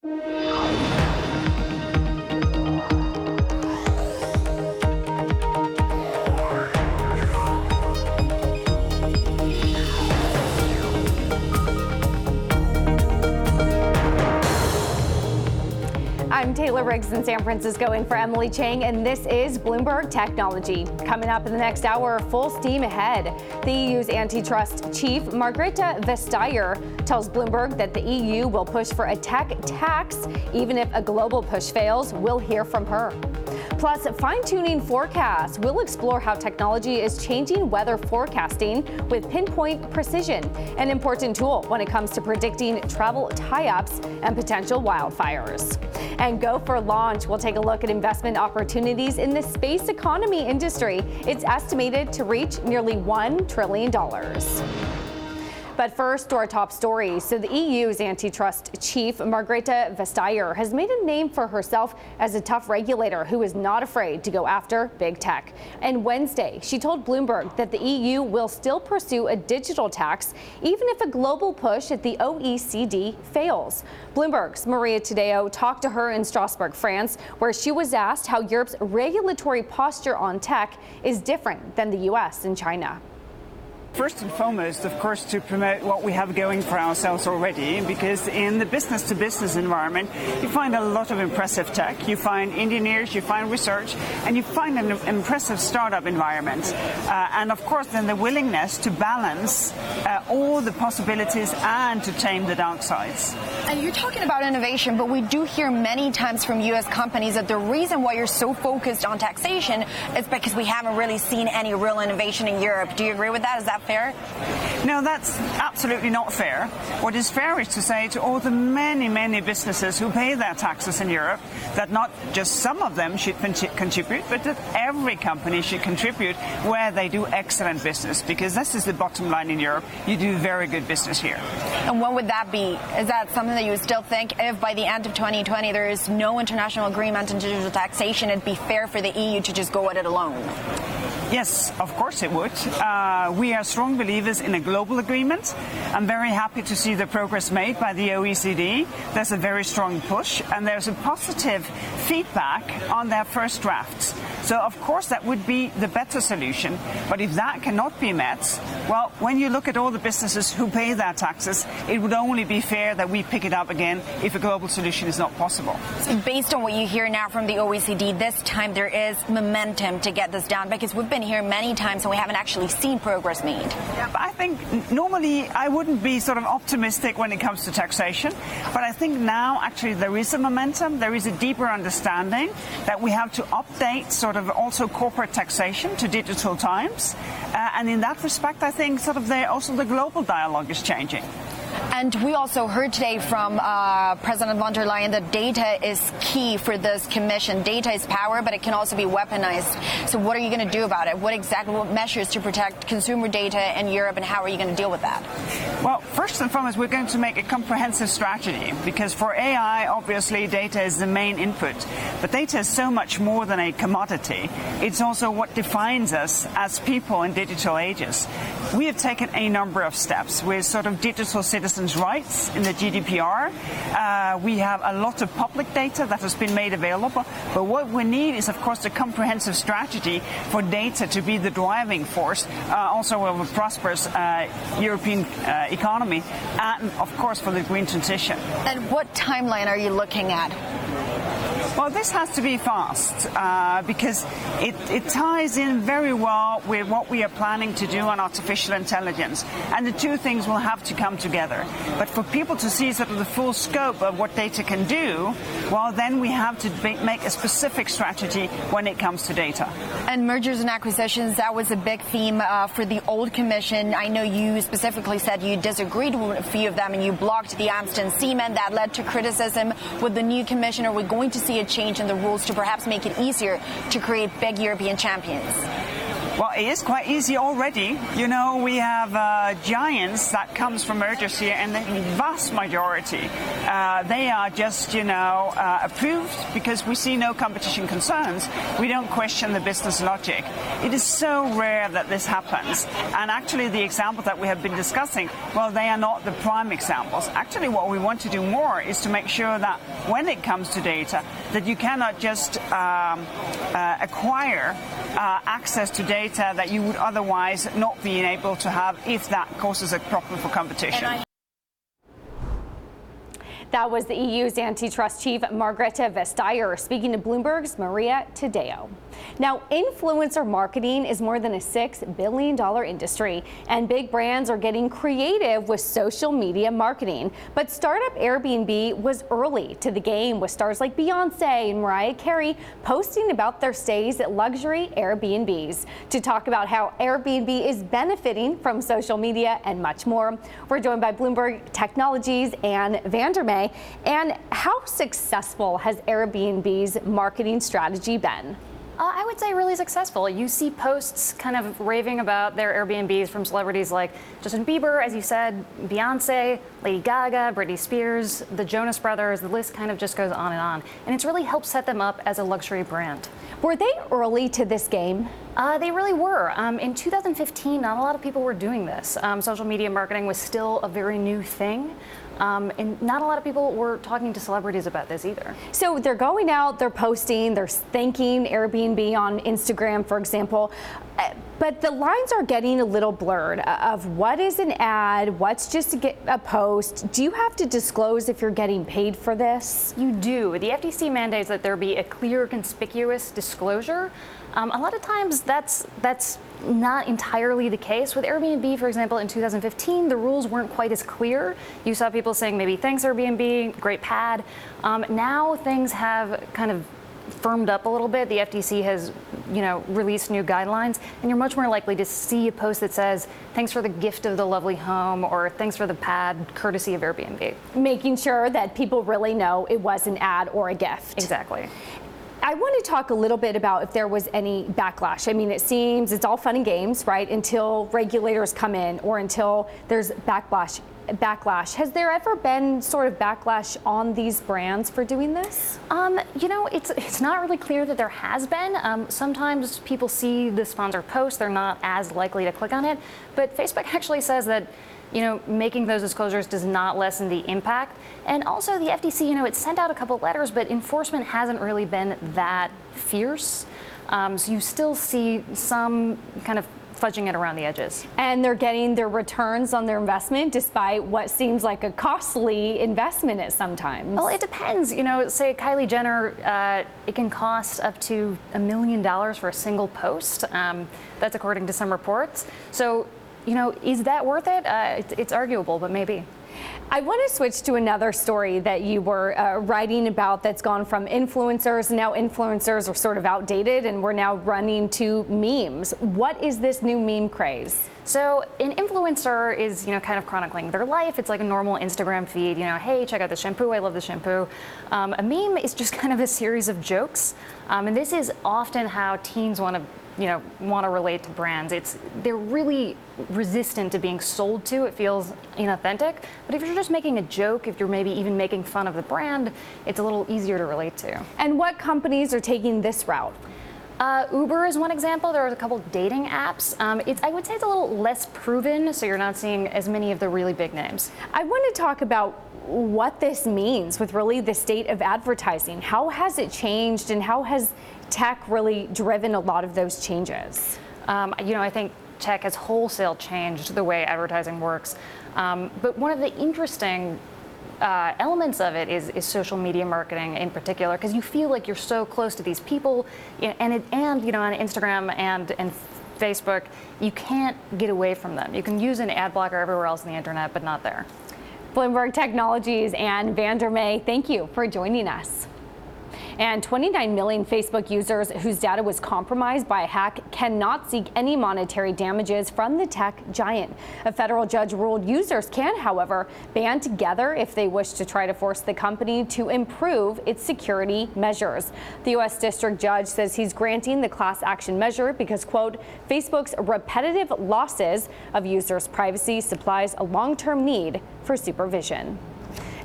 I'm Taylor Riggs in San Francisco in for Emily Chang, and this is Bloomberg Technology. Coming up in the next hour, full steam ahead. The EU's antitrust chief, Margrethe Vestager, tells Bloomberg that the EU will push for a tech tax. Even if a global push fails, we'll hear from her. Plus, fine-tuning forecasts. We'll explore how technology is changing weather forecasting with pinpoint precision, an important tool when it comes to predicting travel tie-ups and potential wildfires. And go for launch. We'll take a look at investment opportunities in the space economy industry. It's estimated to reach nearly $1 trillion. But first, to our top story. So the EU's antitrust chief, Margrethe Vestager, has made a name for herself as a tough regulator who is not afraid to go after big tech. And Wednesday, she told Bloomberg that the EU will still pursue a digital tax, even if a global push at the OECD fails. Bloomberg's Maria Tadeo talked to her in Strasbourg, France, where she was asked how Europe's regulatory posture on tech is different than the US and China. First and foremost, of course, to promote what we have going for ourselves already, because in the business-to-business environment, you find a lot of impressive tech, you find engineers, you find research, and you find an impressive startup environment. And of course, then the willingness to balance all the possibilities and to tame the dark sides. And you're talking about innovation, but we do hear many times from U.S. companies that the reason why you're so focused on taxation is because we haven't really seen any real innovation in Europe. Do you agree with that? Is that fair? No, that's absolutely not fair. What is fair is to say to all the many, many businesses who pay their taxes in Europe that not just some of them should contribute, but that every company should contribute where they do excellent business, because this is the bottom line in Europe. You do very good business here. And what would that be? Is that something that you would still think if by the end of 2020 there is no international agreement on digital taxation, it'd be fair for the EU to just go at it alone? Yes, of course it would. We are strong believers in a global agreement. I'm very happy to see the progress made by the OECD. There's a very strong push, and there's a positive feedback on their first drafts. So, of course, that would be the better solution. But if that cannot be met, well, when you look at all the businesses who pay their taxes, it would only be fair that we pick it up again if a global solution is not possible. So based on what you hear now from the OECD, this time there is momentum to get this done, because we've been here many times and we haven't actually seen progress made. Yeah, but I think normally I wouldn't be sort of optimistic when it comes to taxation, but I think now actually there is a momentum, there is a deeper understanding that we have to update sort of also corporate taxation to digital times, and in that respect I think sort of also the global dialogue is changing. And we also heard today from President von der Leyen that data is key for this commission. Data is power, but it can also be weaponized. So what are you going to do about it? What measures to protect consumer data in Europe, and how are you going to deal with that? Well, first and foremost, we're going to make a comprehensive strategy, because for AI, obviously, data is the main input. But data is so much more than a commodity. It's also what defines us as people in digital ages. We have taken a number of steps with sort of digital citizens' rights in the GDPR. We have a lot of public data that has been made available. But what we need is, of course, a comprehensive strategy for data to be the driving force, also of a prosperous European economy, and, of course, for the green transition. And what timeline are you looking at? Well, this has to be fast because it ties in very well with what we are planning to do on artificial intelligence. And the two things will have to come together. But for people to see sort of the full scope of what data can do, well, then we have to make a specific strategy when it comes to data. And mergers and acquisitions, that was a big theme for the old commission. I know you specifically said you disagreed with a few of them and you blocked the Amstel Seaman. That led to criticism. With the new commission, are we going to see a change in the rules to perhaps make it easier to create big European champions? Well, it is quite easy already. You know, we have giants that comes from mergers here, and the vast majority, they are just, approved because we see no competition concerns. We don't question the business logic. It is so rare that this happens. And actually, the examples that we have been discussing, well, they are not the prime examples. Actually, what we want to do more is to make sure that when it comes to data, that you cannot just acquire access to data that you would otherwise not be able to have if that causes a problem for competition. That was the EU's antitrust chief, Margrethe Vestager, speaking to Bloomberg's Maria Tadeo. Now, influencer marketing is more than a $6 billion industry, and big brands are getting creative with social media marketing. But startup Airbnb was early to the game, with stars like Beyonce and Mariah Carey posting about their stays at luxury Airbnbs. To talk about how Airbnb is benefiting from social media and much more, we're joined by Bloomberg Technology's Anne Vandermeer. And how successful has Airbnb's marketing strategy been? I would say really successful. You see posts kind of raving about their Airbnbs from celebrities like Justin Bieber, as you said, Beyonce, Lady Gaga, Britney Spears, the Jonas Brothers. The list kind of just goes on. And it's really helped set them up as a luxury brand. Were they early to this game? They really were. In 2015, not a lot of people were doing this. Social media marketing was still a very new thing. And not a lot of people were talking to celebrities about this either. So they're going out, they're posting, they're thanking Airbnb on Instagram, for example. But the lines are getting a little blurred of what is an ad, what's just a post. Do you have to disclose if you're getting paid for this? You do. The FTC mandates that there be a clear, conspicuous disclosure. A lot of times that's not entirely the case. With Airbnb, for example, in 2015, the rules weren't quite as clear. You saw people saying maybe thanks Airbnb, great pad. Now things have kind of firmed up a little bit. The FTC has, released new guidelines, and you're much more likely to see a post that says, thanks for the gift of the lovely home, or thanks for the pad, courtesy of Airbnb. Making sure that people really know it was an ad or a gift. Exactly. I want to talk a little bit about if there was any backlash. I mean, it seems it's all fun and games, right, until regulators come in or until there's backlash. Has there ever been sort of backlash on these brands for doing this? It's not really clear that there has been. Sometimes people see the sponsored post, they're not as likely to click on it. But Facebook actually says that making those disclosures does not lessen the impact. And also the FTC, it sent out a couple letters, but enforcement hasn't really been that fierce. So you still see some kind of fudging it around the edges. And they're getting their returns on their investment despite what seems like a costly investment at sometimes. Well, it depends. Say Kylie Jenner, it can cost up to $1 million for a single post. That's according to some reports. So, is that worth it? It's arguable, but maybe. I want to switch to another story that you were writing about that's gone from influencers. Now influencers are sort of outdated and we're now running to memes. What is this new meme craze? So an influencer is, kind of chronicling their life. It's like a normal Instagram feed, hey, check out this shampoo. I love this shampoo. A meme is just kind of a series of jokes. And this is often how teens want to relate to brands. They're really resistant to being sold to. It feels inauthentic. But if you're just making a joke, if you're maybe even making fun of the brand, it's a little easier to relate to. And what companies are taking this route? Uber is one example. There are a couple dating apps. I would say it's a little less proven, so you're not seeing as many of the really big names. I want to talk about what this means with really the state of advertising. How has it changed, and how has tech really driven a lot of those changes? I think tech has wholesale changed the way advertising works. But one of the interesting elements of it is social media marketing in particular, because you feel like you're so close to these people, and on Instagram and Facebook, you can't get away from them. You can use an ad blocker everywhere else on the internet, but not there. Bloomberg Technology's Anne Vandermeer, thank you for joining us. And 29 million Facebook users whose data was compromised by a hack cannot seek any monetary damages from the tech giant. A federal judge ruled users can, however, band together if they wish to try to force the company to improve its security measures. The U.S. district judge says he's granting the class action measure because, quote, Facebook's repetitive losses of users' privacy supplies a long-term need for supervision.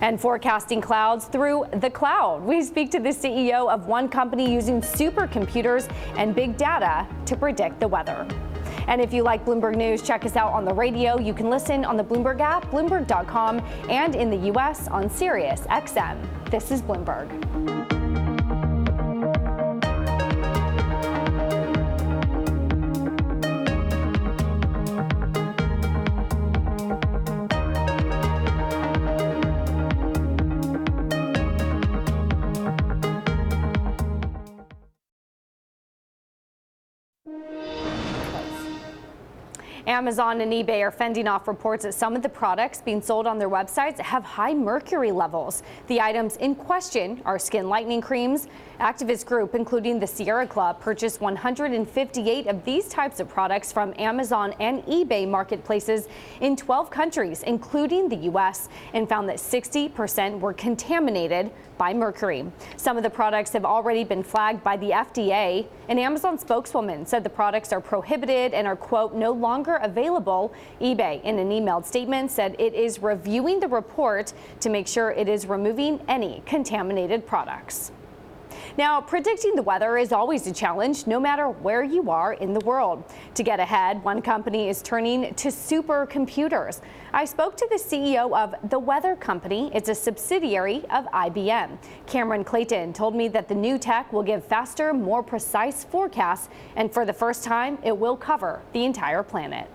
And forecasting clouds through the cloud. We speak to the CEO of one company using supercomputers and big data to predict the weather. And if you like Bloomberg News, check us out on the radio. You can listen on the Bloomberg app, Bloomberg.com, and in the U.S. on Sirius XM. This is Bloomberg. Amazon and eBay are fending off reports that some of the products being sold on their websites have high mercury levels. The items in question are skin lightening creams. Activist group, including the Sierra Club, purchased 158 of these types of products from Amazon and eBay marketplaces in 12 countries, including the U.S., and found that 60% were contaminated by mercury. Some of the products have already been flagged by the FDA. An Amazon spokeswoman said the products are prohibited and are, quote, no longer available. eBay, in an emailed statement, said it is reviewing the report to make sure it is removing any contaminated products. Now, predicting the weather is always a challenge, no matter where you are in the world. To get ahead, one company is turning to supercomputers. I spoke to the CEO of The Weather Company. It's a subsidiary of IBM. Cameron Clayton told me that the new tech will give faster, more precise forecasts, and for the first time, it will cover the entire planet.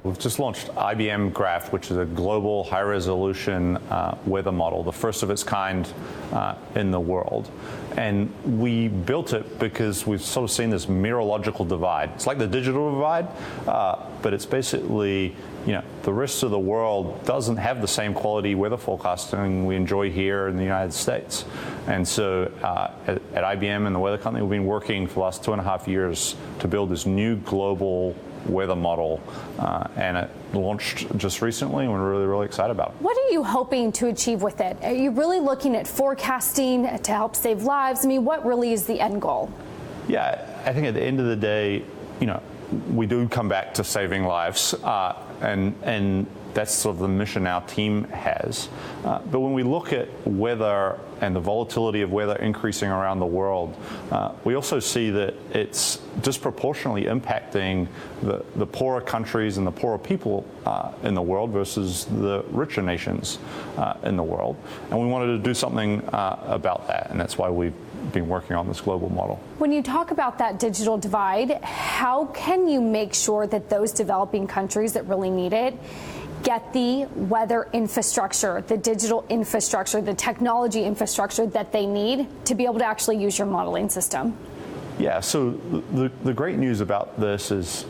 We've just launched IBM Graph, which is a global high-resolution weather model, the first of its kind in the world. And we built it because we've sort of seen this meteorological divide. It's like the digital divide, but it's basically, the rest of the world doesn't have the same quality weather forecasting we enjoy here in the United States. And so at IBM and the Weather Company, we've been working for the last 2.5 years to build this new global weather model, and it launched just recently, and we're really, really excited about it. What are you hoping to achieve with it? Are you really looking at forecasting to help save lives? I mean, what really is the end goal? Yeah, I think at the end of the day, we do come back to saving lives, and that's sort of the mission our team has. But when we look at weather and the volatility of weather increasing around the world, we also see that it's disproportionately impacting the poorer countries and the poorer people in the world versus the richer nations in the world. And we wanted to do something about that, and that's why we've been working on this global model. When you talk about that digital divide, how can you make sure that those developing countries that really need it get the weather infrastructure, the digital infrastructure, the technology infrastructure that they need to be able to actually use your modeling system? Yeah, so the great news about this is,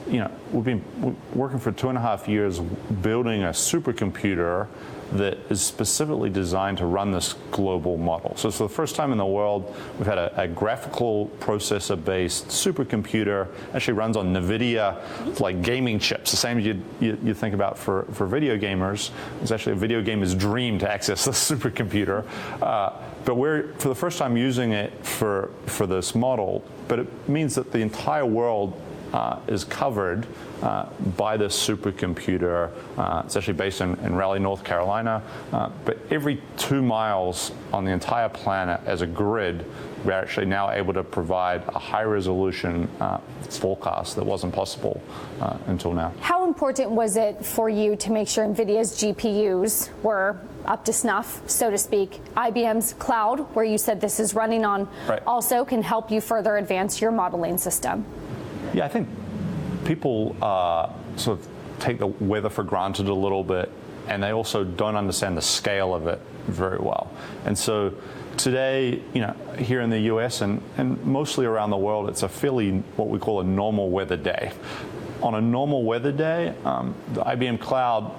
we've been working for 2.5 years building a supercomputer that is specifically designed to run this global model. So for the first time in the world, we've had a graphical processor-based supercomputer. Actually runs on NVIDIA, like gaming chips, the same you think about for video gamers. It's actually a video gamer's dream to access this supercomputer. But we're, for the first time, using it for this model. But it means that the entire world is covered by this supercomputer. It's actually based in Raleigh, North Carolina. But every 2 miles on the entire planet as a grid, we're actually now able to provide a high-resolution forecast that wasn't possible until now. How important was it for you to make sure NVIDIA's GPUs were up to snuff, so to speak? IBM's cloud, where you said this is running on, right, also can help you further advance your modeling system. Yeah, I think people sort of take the weather for granted a little bit, and they also don't understand the scale of it very well. And so today, here in the US and mostly around the world, it's a fairly, what we call a normal weather day. On a normal weather day, the IBM cloud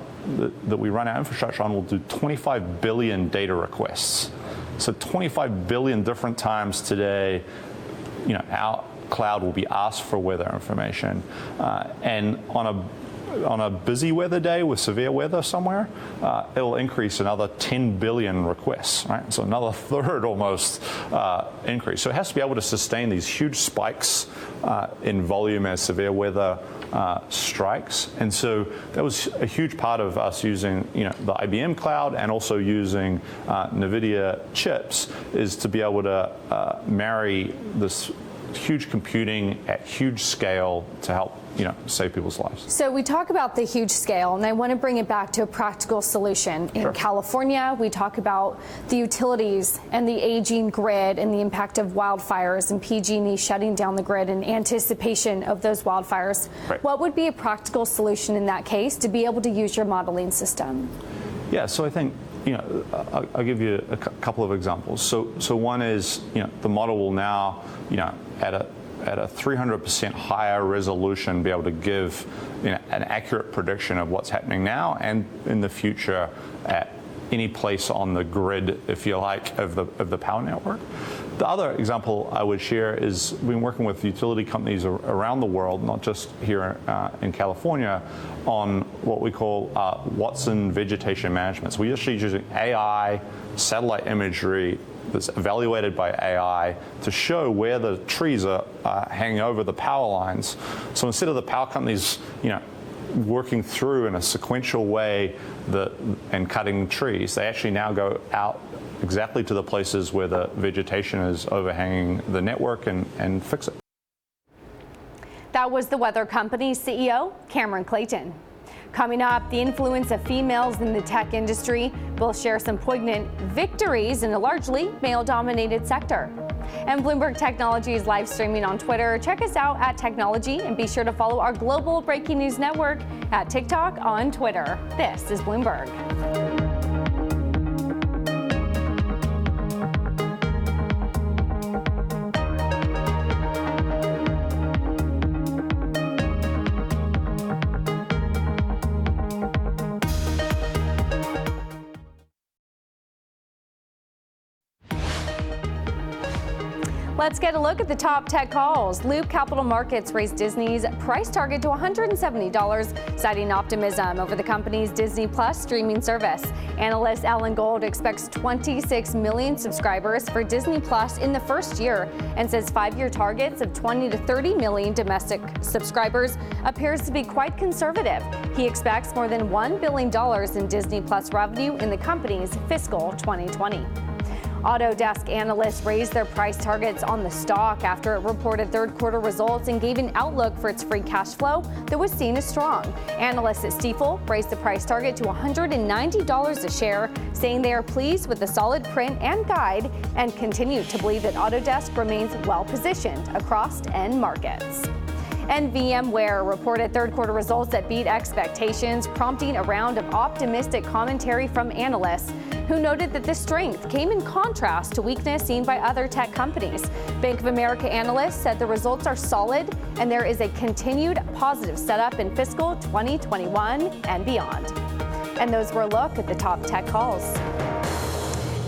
that we run our infrastructure on will do 25 billion data requests. So 25 billion different times today, our cloud will be asked for weather information. And on a busy weather day with severe weather somewhere, it will increase another 10 billion requests, right? So another third almost increase. So it has to be able to sustain these huge spikes in volume as severe weather strikes. And so that was a huge part of us using the IBM cloud and also using NVIDIA chips, is to be able to marry this huge computing at huge scale to help save people's lives. So we talk about the huge scale, and I want to bring it back to a practical solution. In California, we talk about the utilities and the aging grid and the impact of wildfires and PG&E shutting down the grid in anticipation of those wildfires. Right. What would be a practical solution in that case to be able to use your modeling system? Yeah, so I think I'll give you a couple of examples. So one is the model will now at a 300% higher resolution be able to give an accurate prediction of what's happening now and in the future at any place on the grid, if you like, of the power network. The other example I would share is we've been working with utility companies around the world, not just here in California, on what we call Watson vegetation management. So we're actually using AI, satellite imagery that's evaluated by AI to show where the trees are hanging over the power lines. So instead of the power companies, working through in a sequential way and cutting trees, they actually now go out exactly to the places where the vegetation is overhanging the network and fix it. That was the Weather Company's CEO, Cameron Clayton. Coming up, the influence of females in the tech industry. We'll share some poignant victories in a largely male-dominated sector. And Bloomberg Technology is live streaming on Twitter. Check us out at Technology, and be sure to follow our global breaking news network at TikTok on Twitter. This is Bloomberg. Let's get a look at the top tech calls. Loop Capital Markets raised Disney's price target to $170, citing optimism over the company's Disney Plus streaming service. Analyst Alan Gold expects 26 million subscribers for Disney Plus in the first year and says 5-year targets of 20 to 30 million domestic subscribers appears to be quite conservative. He expects more than $1 billion in Disney Plus revenue in the company's fiscal 2020. Autodesk analysts raised their price targets on the stock after it reported third quarter results and gave an outlook for its free cash flow that was seen as strong. Analysts at Stifel raised the price target to $190 a share, saying they are pleased with the solid print and guide and continue to believe that Autodesk remains well positioned across end markets. And VMware reported third quarter results that beat expectations, prompting a round of optimistic commentary from analysts who noted that the strength came in contrast to weakness seen by other tech companies. Bank of America analysts said the results are solid and there is a continued positive setup in fiscal 2021 and beyond. And those were a look at the top tech calls.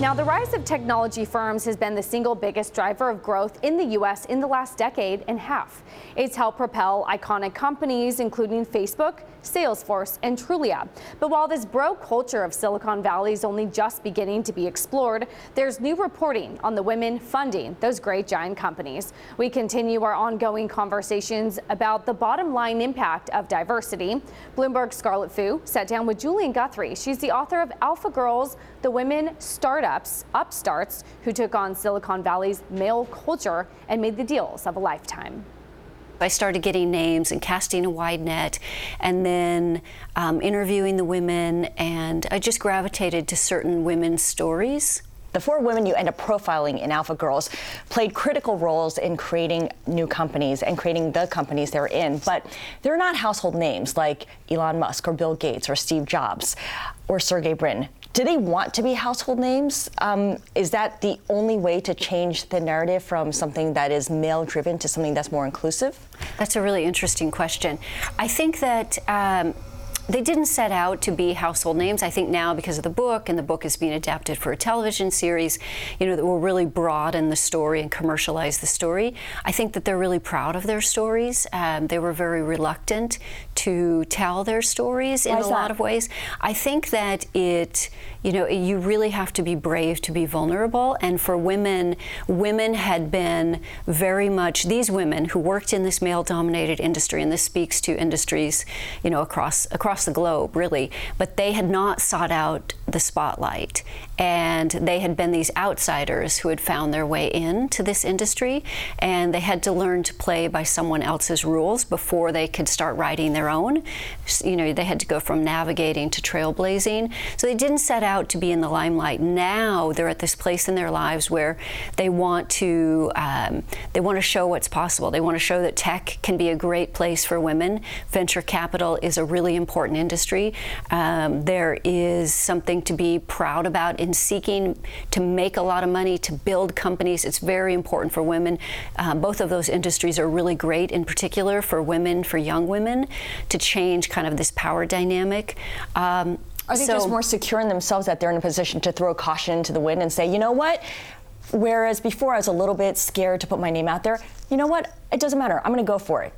Now, the rise of technology firms has been the single biggest driver of growth in the U.S. in the last decade and a half. It's helped propel iconic companies, including Facebook, Salesforce, and Trulia. But while this bro culture of Silicon Valley is only just beginning to be explored, there's new reporting on the women funding those great giant companies. We continue our ongoing conversations about the bottom line impact of diversity. Bloomberg's Scarlett Fu sat down with Julian Guthrie. She's the author of Alpha Girls, the women upstarts who took on Silicon Valley's male culture and made the deals of a lifetime. I started getting names and casting a wide net and then interviewing the women, and I just gravitated to certain women's stories. The 4 women you end up profiling in Alpha Girls played critical roles in creating new companies and creating the companies they're in, but they're not household names like Elon Musk or Bill Gates or Steve Jobs or Sergey Brin. Do they want to be household names? Is that the only way to change the narrative from something that is male-driven to something that's more inclusive? That's a really interesting question. I think that They didn't set out to be household names. I think now, because of the book, and the book is being adapted for a television series, that will really broaden the story and commercialize the story. I think that they're really proud of their stories. They were very reluctant to tell their stories in a lot of ways. I think that you really have to be brave to be vulnerable. And for women had been very much, these women who worked in this male-dominated industry, and this speaks to industries, across the globe, really, but they had not sought out the spotlight. And they had been these outsiders who had found their way into this industry, and they had to learn to play by someone else's rules before they could start writing their own. They had to go from navigating to trailblazing. So they didn't set out to be in the limelight. Now they're at this place in their lives where they want to show what's possible. They want to show that tech can be a great place for women. Venture capital is a really important industry. There is something to be proud about in seeking to make a lot of money, to build companies. It's very important for women. Both of those industries are really great, in particular for women, for young women, to change kind of this power dynamic. Are they just more secure in themselves that they're in a position to throw caution into the wind and say, you know what? Whereas before I was a little bit scared to put my name out there, you know what? It doesn't matter. I'm going to go for it.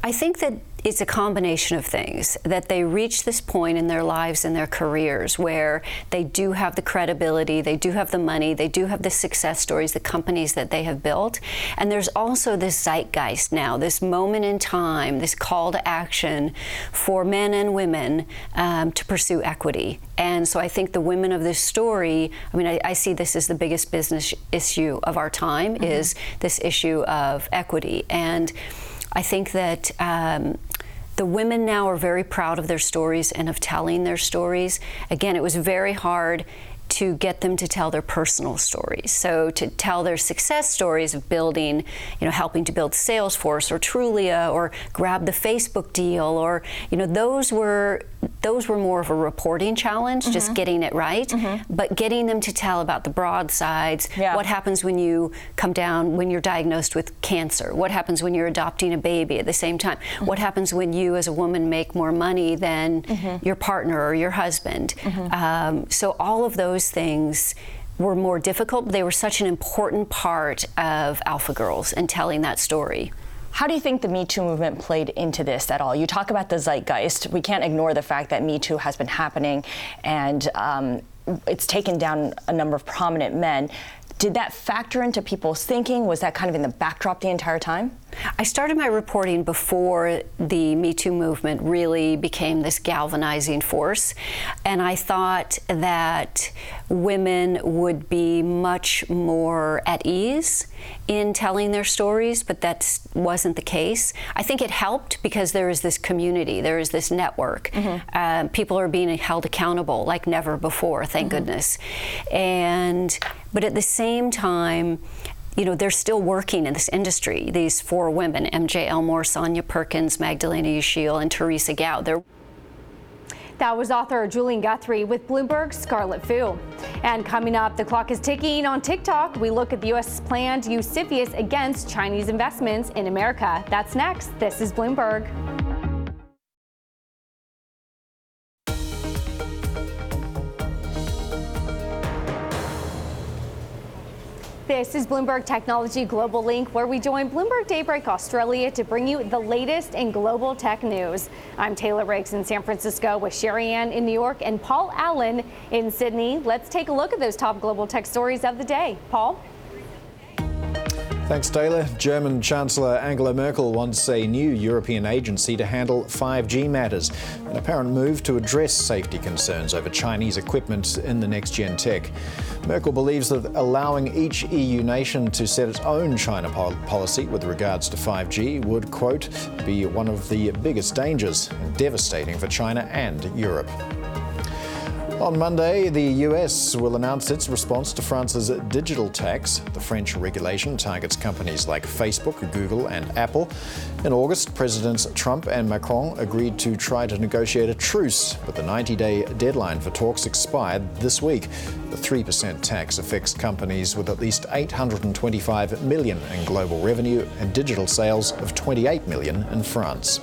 I think that it's a combination of things, that they reach this point in their lives and their careers where they do have the credibility, they do have the money, they do have the success stories, the companies that they have built. And there's also this zeitgeist now, this moment in time, this call to action for men and women to pursue equity. And so I think the women of this story, I see this as the biggest business issue of our time, is this issue of equity. And I think that the women now are very proud of their stories and of telling their stories. Again, it was very hard to get them to tell their personal stories. So to tell their success stories of building, helping to build Salesforce or Trulia or grab the Facebook deal, or, those were more of a reporting challenge, just getting it right. But getting them to tell about the broad sides, what happens when you come down, when you're diagnosed with cancer, what happens when you're adopting a baby at the same time, what happens when you as a woman make more money than your partner or your husband. So all of those things were more difficult, but they were such an important part of Alpha Girls and telling that story. How do you think the Me Too movement played into this at all? You talk about the zeitgeist. We can't ignore the fact that Me Too has been happening, and it's taken down a number of prominent men. Did that factor into people's thinking? Was that kind of in the backdrop the entire time? I started my reporting before the Me Too movement really became this galvanizing force, and I thought that women would be much more at ease in telling their stories, but that wasn't the case. I think it helped because there is this community, there is this network. People are being held accountable like never before, thank goodness. But at the same time, they're still working in this industry. These four women, MJ Elmore, Sonia Perkins, Magdalena Yashil, and Teresa Gao. That was author Julian Guthrie with Bloomberg's Scarlet Fu. And coming up, the clock is ticking on TikTok. We look at the U.S.'s plan to use CFIUS against Chinese investments in America. That's next. This is Bloomberg. This is Bloomberg Technology Global Link, where we join Bloomberg Daybreak Australia to bring you the latest in global tech news. I'm Taylor Riggs in San Francisco with Sherry Ann in New York and Paul Allen in Sydney. Let's take a look at those top global tech stories of the day. Paul? Thanks, Taylor. German Chancellor Angela Merkel wants a new European agency to handle 5G matters, an apparent move to address safety concerns over Chinese equipment in the next-gen tech. Merkel believes that allowing each EU nation to set its own China policy with regards to 5G would, quote, be one of the biggest dangers and devastating for China and Europe. On Monday, the US will announce its response to France's digital tax. The French regulation targets companies like Facebook, Google, and Apple. In August, Presidents Trump and Macron agreed to try to negotiate a truce, but the 90-day deadline for talks expired this week. The 3% tax affects companies with at least $825 million in global revenue and digital sales of $28 million in France.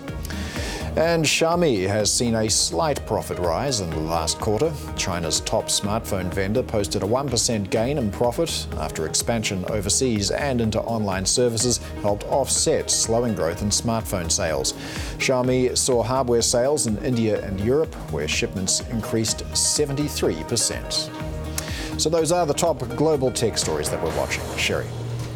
And Xiaomi has seen a slight profit rise in the last quarter. China's top smartphone vendor posted a 1% gain in profit after expansion overseas and into online services helped offset slowing growth in smartphone sales. Xiaomi saw hardware sales in India and Europe, where shipments increased 73%. So those are the top global tech stories that we're watching. Sherry.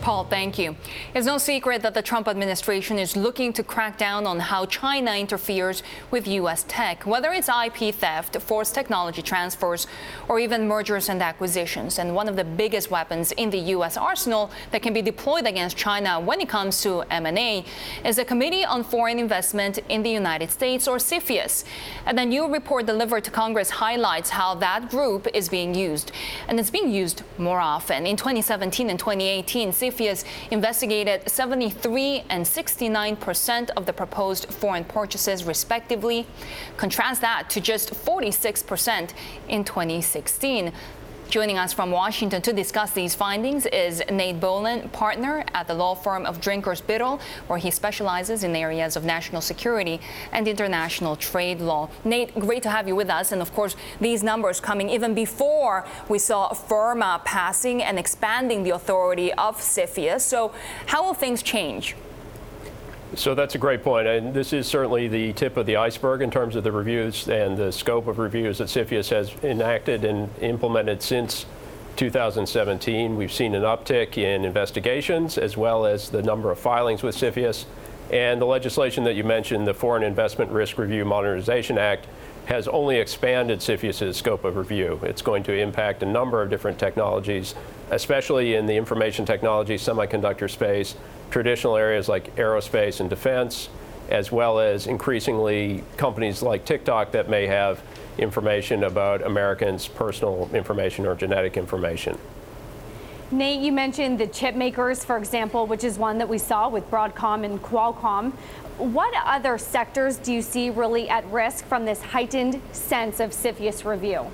Paul, thank you. It's no secret that the Trump administration is looking to crack down on how China interferes with U.S. tech, whether it's IP theft, forced technology transfers, or even mergers and acquisitions. And one of the biggest weapons in the U.S. arsenal that can be deployed against China when it comes to M&A is the Committee on Foreign Investment in the United States, or CFIUS. And the new report delivered to Congress highlights how that group is being used. And it's being used more often. In 2017 and 2018, CFIUS investigated 73 and 69% of the proposed foreign purchases, respectively. Contrast that to just 46% in 2016. Joining us from Washington to discuss these findings is Nate Boland, partner at the law firm of Drinkers Biddle, where he specializes in areas of national security and international trade law. Nate, great to have you with us. And of course, these numbers coming even before we saw FIRMA passing and expanding the authority of CFIUS. So how will things change? So that's a great point, and this is certainly the tip of the iceberg in terms of the reviews and the scope of reviews that CFIUS has enacted and implemented since 2017. We've seen an uptick in investigations as well as the number of filings with CFIUS, and the legislation that you mentioned, the Foreign Investment Risk Review Modernization Act, has only expanded CFIUS's scope of review. It's going to impact a number of different technologies, especially in the information technology, semiconductor space, traditional areas like aerospace and defense, as well as increasingly companies like TikTok that may have information about Americans' personal information or genetic information. Nate, you mentioned the chip makers, for example, which is one that we saw with Broadcom and Qualcomm. What other sectors do you see really at risk from this heightened sense of CFIUS review?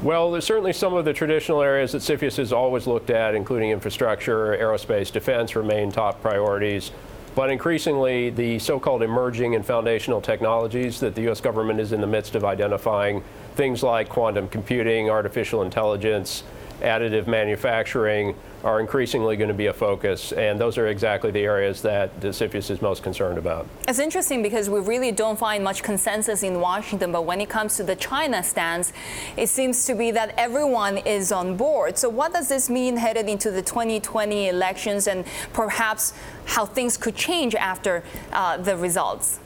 Well, there's certainly some of the traditional areas that CFIUS has always looked at, including infrastructure, aerospace, defense remain top priorities. But increasingly, the so-called emerging and foundational technologies that the U.S. government is in the midst of identifying, things like quantum computing, artificial intelligence, additive manufacturing, are increasingly going to be a focus, and those are exactly the areas that the CFIUS is most concerned about. It's interesting because we really don't find much consensus in Washington, but when it comes to the China stance, it seems to be that everyone is on board. So what does this mean headed into the 2020 elections and perhaps how things could change after the results?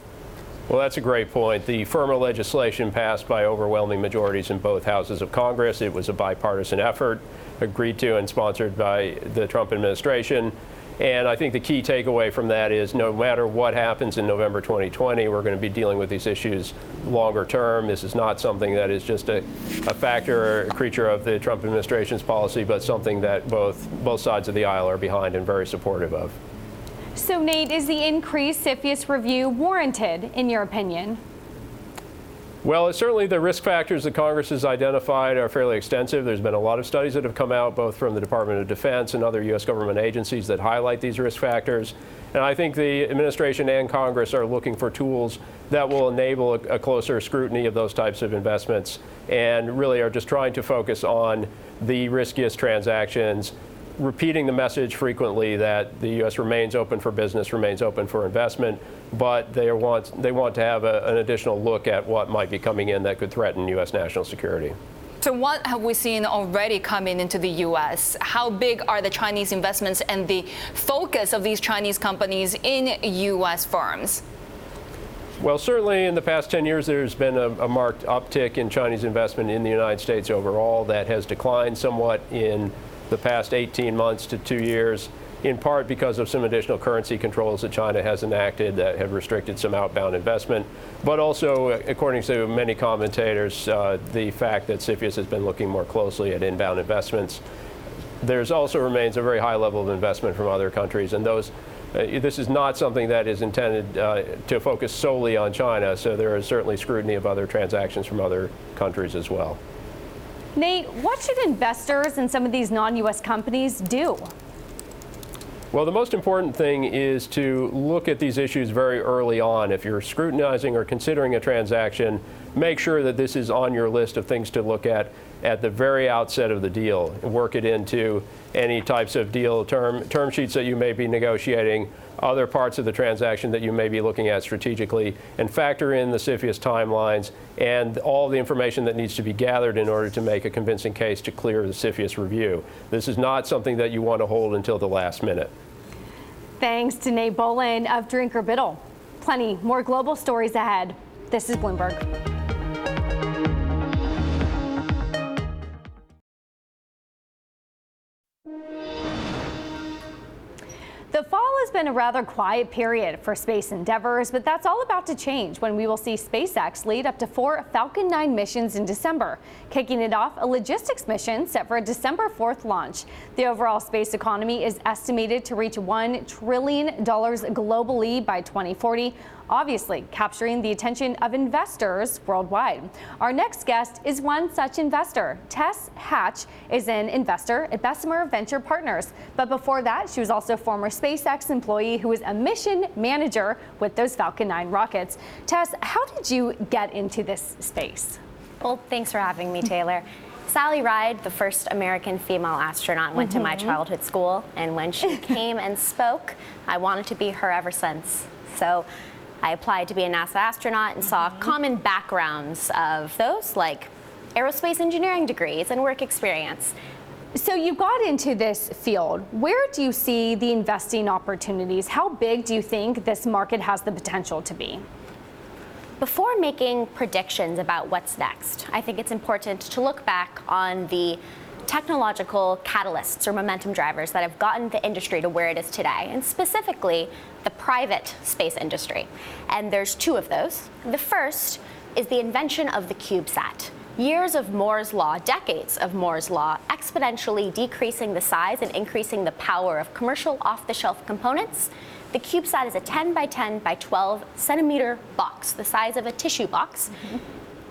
Well, that's a great point. The FIRMA legislation passed by overwhelming majorities in both houses of Congress. It was a bipartisan effort, agreed to and sponsored by the Trump administration. And I think the key takeaway from that is no matter what happens in November 2020, we're going to be dealing with these issues longer term. This is not something that is just a factor or a creature of the Trump administration's policy, but something that both sides of the aisle are behind and very supportive of. So, Nate, is the increased CFIUS review warranted, in your opinion? Well, certainly the risk factors that Congress has identified are fairly extensive. There's been a lot of studies that have come out, both from the Department of Defense and other U.S. government agencies that highlight these risk factors. And I think the administration and Congress are looking for tools that will enable a closer scrutiny of those types of investments and really are just trying to focus on the riskiest transactions, repeating the message frequently that the U.S. remains open for business, remains open for investment, but they want to have an additional look at what might be coming in that could threaten U.S. national security. So what have we seen already coming into the U.S.? How big are the Chinese investments and the focus of these Chinese companies in U.S. firms? Well, certainly in the past 10 years, there's been a marked uptick in Chinese investment in the United States overall. That has declined somewhat in the past 18 months to 2 years, in part because of some additional currency controls that China has enacted that have restricted some outbound investment, but also, according to many commentators, the fact that CFIUS has been looking more closely at inbound investments. There's also remains a very high level of investment from other countries, and this is not something that is intended to focus solely on China, so there is certainly scrutiny of other transactions from other countries as well. Nate, what should investors in some of these non-U.S. companies do? Well, the most important thing is to look at these issues very early on. If you're scrutinizing or considering a transaction, make sure that this is on your list of things to look at the very outset of the deal. Work it into any types of deal term sheets that you may be negotiating, other parts of the transaction that you may be looking at strategically, and factor in the CFIUS timelines and all the information that needs to be gathered in order to make a convincing case to clear the CFIUS review. This is not something that you want to hold until the last minute. Thanks to Nate Bolin of Drinker Biddle. Plenty more global stories ahead. This is Bloomberg. The fall has been a rather quiet period for space endeavors, but that's all about to change when we will see SpaceX lead up to 4 Falcon 9 missions in December. Kicking it off, a logistics mission set for a December 4th launch. The overall space economy is estimated to reach $1 trillion globally by 2040. Obviously capturing the attention of investors worldwide. Our next guest is one such investor. Tess Hatch is an investor at Bessemer Venture Partners. But before that, she was also a former SpaceX employee who was a mission manager with those Falcon 9 rockets. Tess, how did you get into this space? Well, thanks for having me, Taylor. Sally Ride, the first American female astronaut, went to my childhood school, and when she came and spoke, I wanted to be her ever since. So I applied to be a NASA astronaut and saw common backgrounds of those, like aerospace engineering degrees and work experience. So you got into this field. Where do you see the investing opportunities? How big do you think this market has the potential to be? Before making predictions about what's next, I think it's important to look back on the technological catalysts or momentum drivers that have gotten the industry to where it is today, and specifically the private space industry. And there's 2 of those. The first is the invention of the CubeSat. Years of Moore's Law, decades of Moore's Law, exponentially decreasing the size and increasing the power of commercial off-the-shelf components. The CubeSat is a 10 by 10 by 12 centimeter box, the size of a tissue box.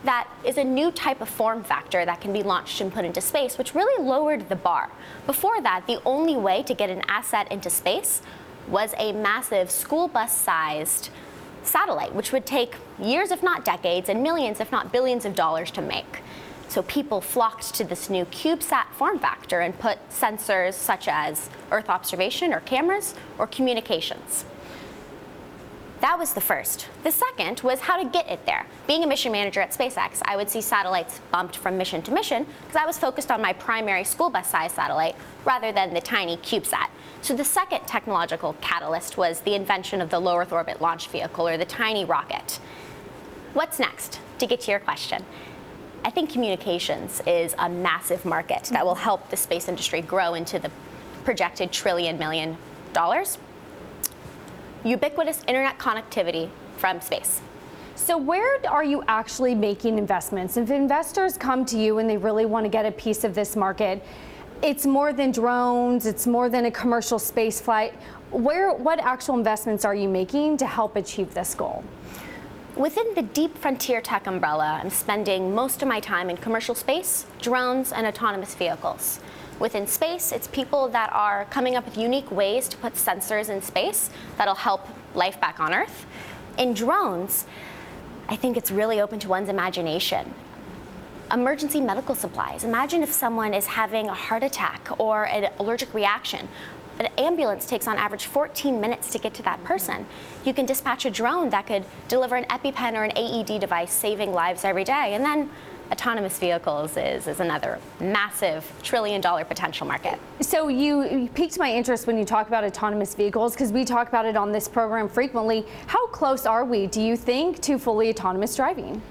That is a new type of form factor that can be launched and put into space, which really lowered the bar. Before that, the only way to get an asset into space was a massive school bus-sized satellite, which would take years, if not decades, and millions, if not billions of dollars to make. So people flocked to this new CubeSat form factor and put sensors such as Earth observation or cameras or communications. That was the first. The second was how to get it there. Being a mission manager at SpaceX, I would see satellites bumped from mission to mission because I was focused on my primary school bus size satellite rather than the tiny CubeSat. So the second technological catalyst was the invention of the low Earth orbit launch vehicle, or the tiny rocket. What's next? To get to your question, I think communications is a massive market that will help the space industry grow into the projected $1 trillion. Ubiquitous internet connectivity from space. So where are you actually making investments? If investors come to you and they really want to get a piece of this market, it's more than drones, it's more than a commercial space flight. What actual investments are you making to help achieve this goal? Within the deep frontier tech umbrella, I'm spending most of my time in commercial space, drones, and autonomous vehicles. Within space, it's people that are coming up with unique ways to put sensors in space that'll help life back on Earth. In drones, I think it's really open to one's imagination. Emergency medical supplies. Imagine if someone is having a heart attack or an allergic reaction. An ambulance takes on average 14 minutes to get to that person. You can dispatch a drone that could deliver an EpiPen or an AED device, saving lives every day. And then autonomous vehicles is another massive $1 trillion potential market. So you piqued my interest when you talk about autonomous vehicles, because we talk about it on this program frequently. How close are we, do you think, to fully autonomous driving?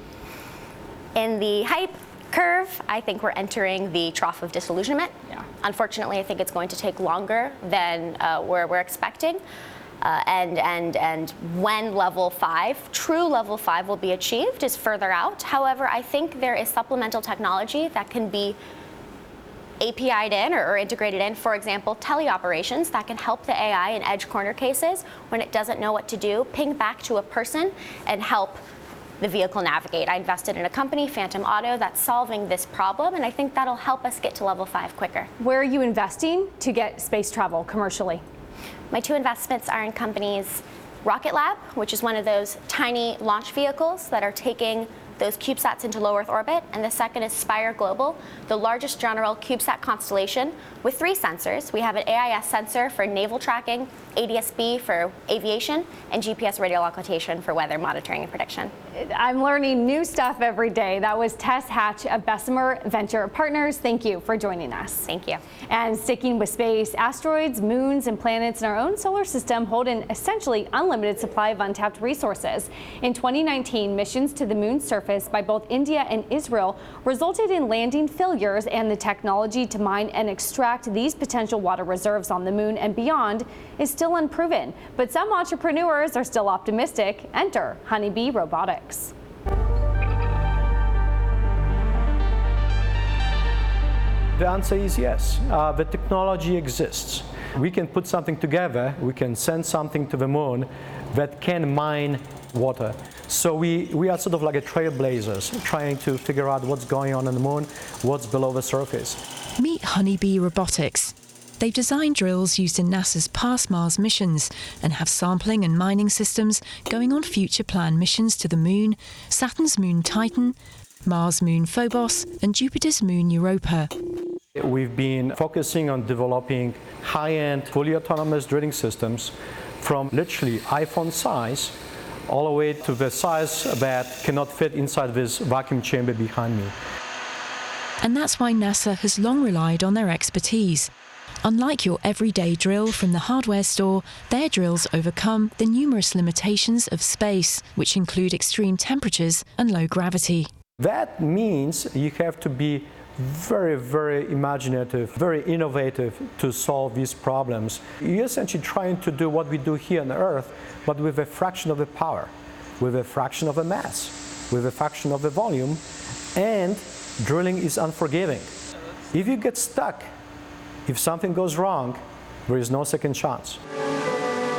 In the hype curve, I think we're entering the trough of disillusionment. Yeah. Unfortunately, I think it's going to take longer than we're expecting. And when true level 5 will be achieved is further out. However, I think there is supplemental technology that can be API'd in or integrated in, for example, teleoperations that can help the AI in edge corner cases when it doesn't know what to do, ping back to a person and help the vehicle navigate. I invested in a company, Phantom Auto, that's solving this problem, and I think that'll help us get to level 5 quicker. Where are you investing to get space travel commercially? My two investments are in companies Rocket Lab, which is one of those tiny launch vehicles that are taking those CubeSats into low Earth orbit, and the second is Spire Global, the largest general CubeSat constellation with 3 sensors. We have an AIS sensor for naval tracking, ADS-B for aviation, and GPS radio location for weather monitoring and prediction. I'm learning new stuff every day. That was Tess Hatch of Bessemer Venture Partners. Thank you for joining us. Thank you. And sticking with space, asteroids, moons, and planets in our own solar system hold an essentially unlimited supply of untapped resources. In 2019, missions to the moon's surface by both India and Israel resulted in landing failures, and the technology to mine and extract these potential water reserves on the moon and beyond is still unproven. But some entrepreneurs are still optimistic. Enter Honeybee Robotics. The answer is yes. The technology exists. We can put something together, we can send something to the moon that can mine water. So we are sort of like a trailblazers trying to figure out what's going on the moon, what's below the surface. Meet Honeybee Robotics. They've designed drills used in NASA's past Mars missions and have sampling and mining systems going on future planned missions to the moon, Saturn's moon Titan, Mars' moon Phobos, and Jupiter's moon Europa. We've been focusing on developing high-end, fully autonomous drilling systems from literally iPhone size all the way to the size that cannot fit inside this vacuum chamber behind me. And that's why NASA has long relied on their expertise. Unlike your everyday drill from the hardware store, their drills overcome the numerous limitations of space, which include extreme temperatures and low gravity. That means you have to be very, very imaginative, very innovative to solve these problems. You're essentially trying to do what we do here on Earth, but with a fraction of the power, with a fraction of the mass, with a fraction of the volume, and drilling is unforgiving. If you get stuck, if something goes wrong, there is no second chance.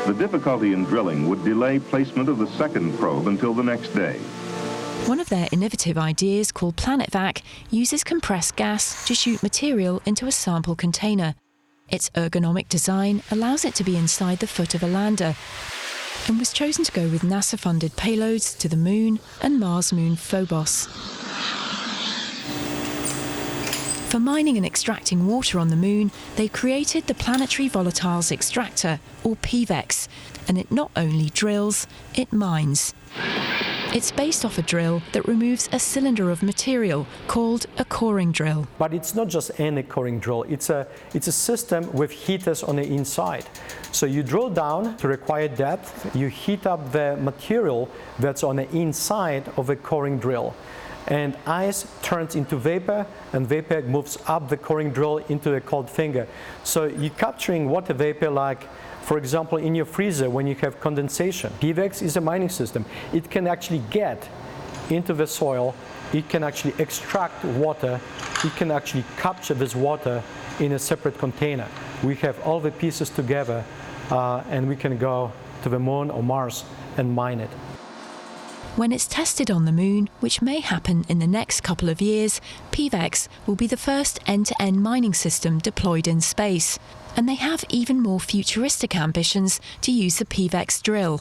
The difficulty in drilling would delay placement of the second probe until the next day. One of their innovative ideas, called PlanetVac, uses compressed gas to shoot material into a sample container. Its ergonomic design allows it to be inside the foot of a lander, and was chosen to go with NASA-funded payloads to the Moon and Mars' moon Phobos. For mining and extracting water on the Moon, they created the Planetary Volatiles Extractor, or PVEX, and it not only drills, it mines. It's based off a drill that removes a cylinder of material called a coring drill. But it's not just any coring drill, it's a system with heaters on the inside. So you drill down to required depth, you heat up the material that's on the inside of a coring drill. And ice turns into vapor, and vapor moves up the coring drill into a cold finger. So you're capturing water vapor like, for example, in your freezer when you have condensation. PVEX is a mining system. It can actually get into the soil, it can actually extract water, it can actually capture this water in a separate container. We have all the pieces together and we can go to the Moon or Mars and mine it. When it's tested on the Moon, which may happen in the next couple of years, PVEX will be the first end-to-end mining system deployed in space. And they have even more futuristic ambitions to use the PVEX drill.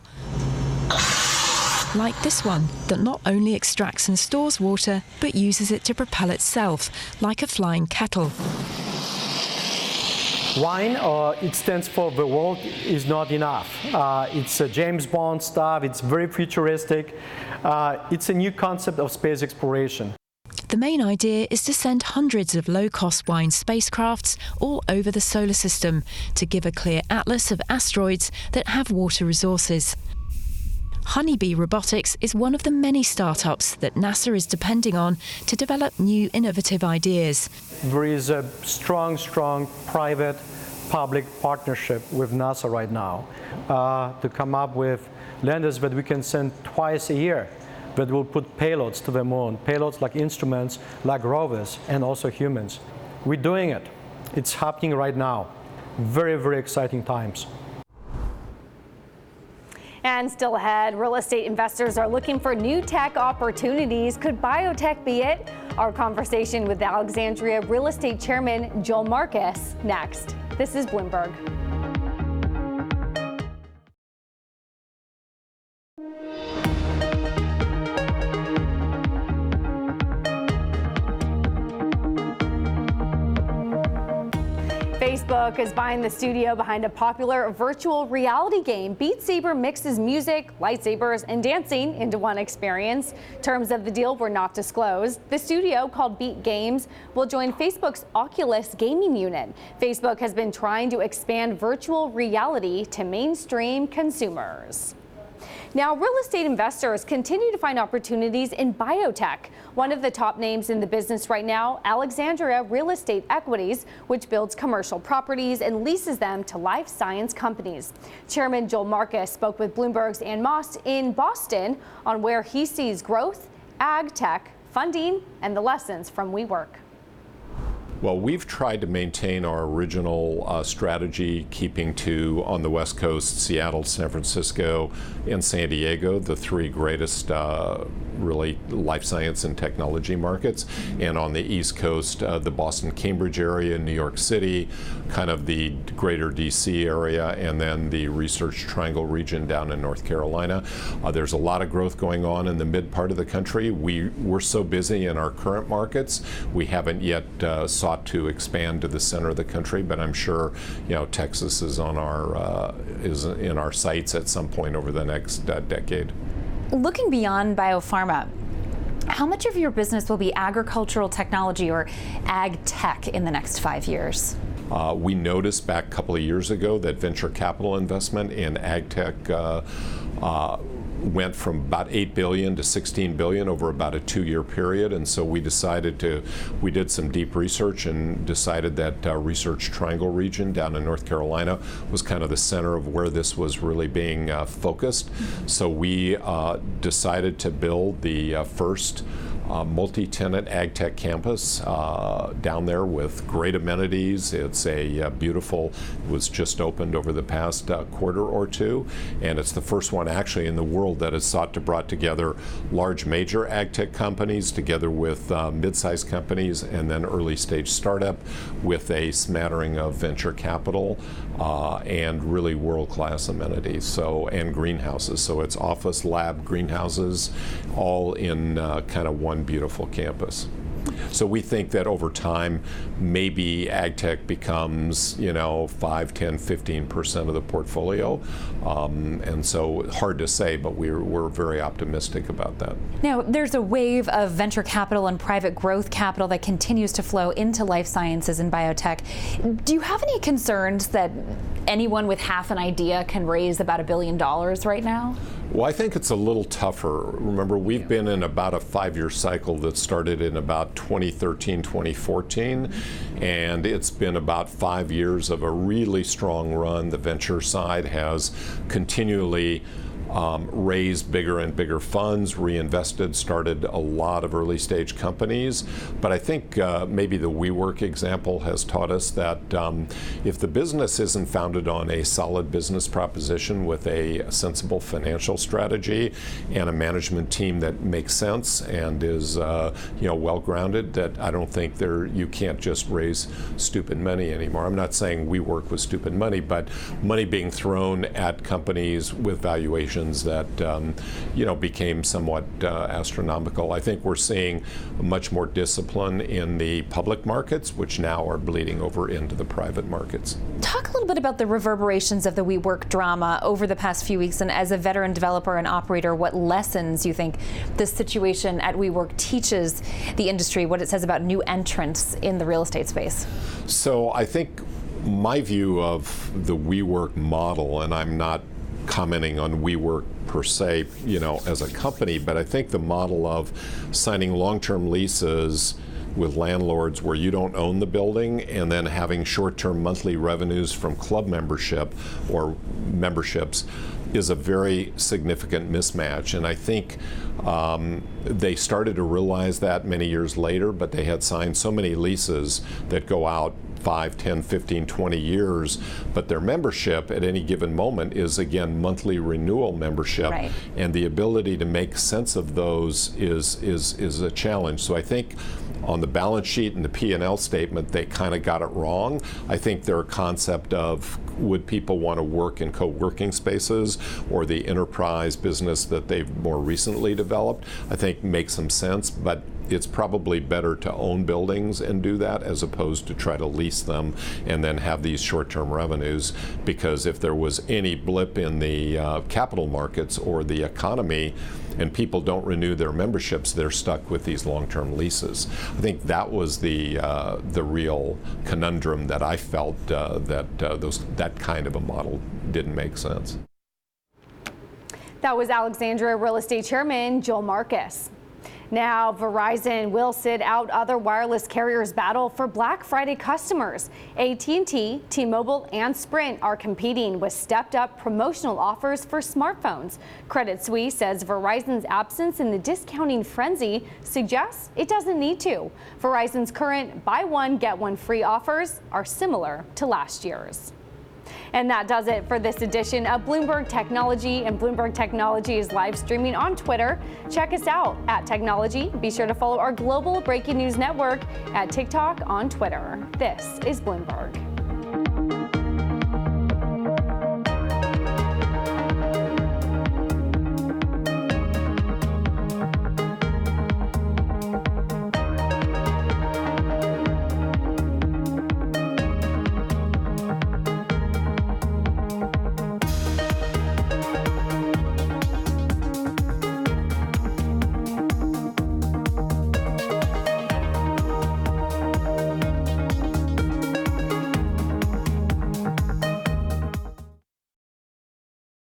Like this one, that not only extracts and stores water, but uses it to propel itself, like a flying kettle. Wine, it stands for the world is not enough. It's a James Bond stuff, it's very futuristic. It's a new concept of space exploration. The main idea is to send hundreds of low-cost wine spacecrafts all over the solar system to give a clear atlas of asteroids that have water resources. Honeybee Robotics is one of the many startups that NASA is depending on to develop new innovative ideas. There is a strong private-public partnership with NASA right now to come up with landers that we can send twice a year that will put payloads to the Moon, payloads like instruments, like rovers, and also humans. We're doing it. It's happening right now. Very, very exciting times. And still ahead, real estate investors are looking for new tech opportunities. Could biotech be it? Our conversation with Alexandria Real Estate Chairman Joel Marcus next. This is Bloomberg. Facebook is buying the studio behind a popular virtual reality game. Beat Saber mixes music, lightsabers, and dancing into one experience. Terms of the deal were not disclosed. The studio, called Beat Games, will join Facebook's Oculus gaming unit. Facebook has been trying to expand virtual reality to mainstream consumers. Now, real estate investors continue to find opportunities in biotech. One of the top names in the business right now, Alexandria Real Estate Equities, which builds commercial properties and leases them to life science companies. Chairman Joel Marcus spoke with Bloomberg's Ann Moss in Boston on where he sees growth, ag tech, funding, and the lessons from WeWork. Well, we've tried to maintain our original strategy, keeping to, on the West Coast, Seattle, San Francisco, and San Diego, the three greatest really life science and technology markets. And on the East Coast, the Boston, Cambridge area, New York City, kind of the greater DC area, and then the Research Triangle region down in North Carolina. There's a lot of growth going on in the mid part of the country. We're so busy in our current markets, we haven't yet sought to expand to the center of the country, but I'm sure, you know, Texas is on our is in our sights at some point over the next decade. Looking beyond biopharma, how much of your business will be agricultural technology or ag tech in the next 5 years? We noticed back a couple of years ago that venture capital investment in ag tech went from about $8 billion to $16 billion over about a 2-year period, and so we did some deep research and decided that Research Triangle region down in North Carolina was kind of the center of where this was really being focused. So we decided to build the first multi-tenant ag tech campus down there with great amenities. It's a beautiful, it was just opened over the past quarter or two, and it's the first one actually in the world that has sought to brought together large major ag tech companies together with mid-sized companies and then early stage startup with a smattering of venture capital and really world-class amenities, so, and greenhouses. So it's office, lab, greenhouses, all in kind of one beautiful campus. So we think that over time, maybe ag tech becomes, you know, 5, 10, 15% of the portfolio. And so hard to say, but we're very optimistic about that. Now, there's a wave of venture capital and private growth capital that continues to flow into life sciences and biotech. Do you have any concerns that anyone with half an idea can raise about $1 billion right now? Well, I think it's a little tougher. Remember, we've been in about a 5-year cycle that started in about 2013, 2014, and it's been about 5 years of a really strong run. The venture side has continually raised bigger and bigger funds, reinvested, started a lot of early stage companies. But I think maybe the WeWork example has taught us that if the business isn't founded on a solid business proposition with a sensible financial strategy and a management team that makes sense and is well grounded, that I don't think you can't just raise stupid money anymore. I'm not saying WeWork was stupid money, but money being thrown at companies with valuations that became somewhat astronomical. I think we're seeing much more discipline in the public markets, which now are bleeding over into the private markets. Talk a little bit about the reverberations of the WeWork drama over the past few weeks, and as a veteran developer and operator, what lessons you think this situation at WeWork teaches the industry, what it says about new entrants in the real estate space? So I think my view of the WeWork model, and I'm not commenting on WeWork per se, as a company, but I think the model of signing long-term leases with landlords where you don't own the building and then having short-term monthly revenues from club membership or memberships is a very significant mismatch. And I think they started to realize that many years later, but they had signed so many leases that go out 5, 10, 15, 20 years, but their membership at any given moment is, again, monthly renewal membership, right. And the ability to make sense of those is a challenge. So I think on the balance sheet and the P&L statement, they kind of got it wrong. I think their concept of would people want to work in co-working spaces or the enterprise business that they've more recently developed, I think makes some sense, but it's probably better to own buildings and do that as opposed to try to lease them and then have these short-term revenues, because if there was any blip in the capital markets or the economy and people don't renew their memberships, they're stuck with these long-term leases. I think that was the real conundrum that I felt that kind of a model didn't make sense. That was Alexandria Real Estate Chairman Joel Marcus. Now, Verizon will sit out other wireless carriers' battle for Black Friday customers. AT&T, T-Mobile, and Sprint are competing with stepped-up promotional offers for smartphones. Credit Suisse says Verizon's absence in the discounting frenzy suggests it doesn't need to. Verizon's current buy one, get one free offers are similar to last year's. And that does it for this edition of Bloomberg Technology. And Bloomberg Technology is live streaming on Twitter. Check us out at Technology. Be sure to follow our global breaking news network at TikTok on Twitter. This is Bloomberg.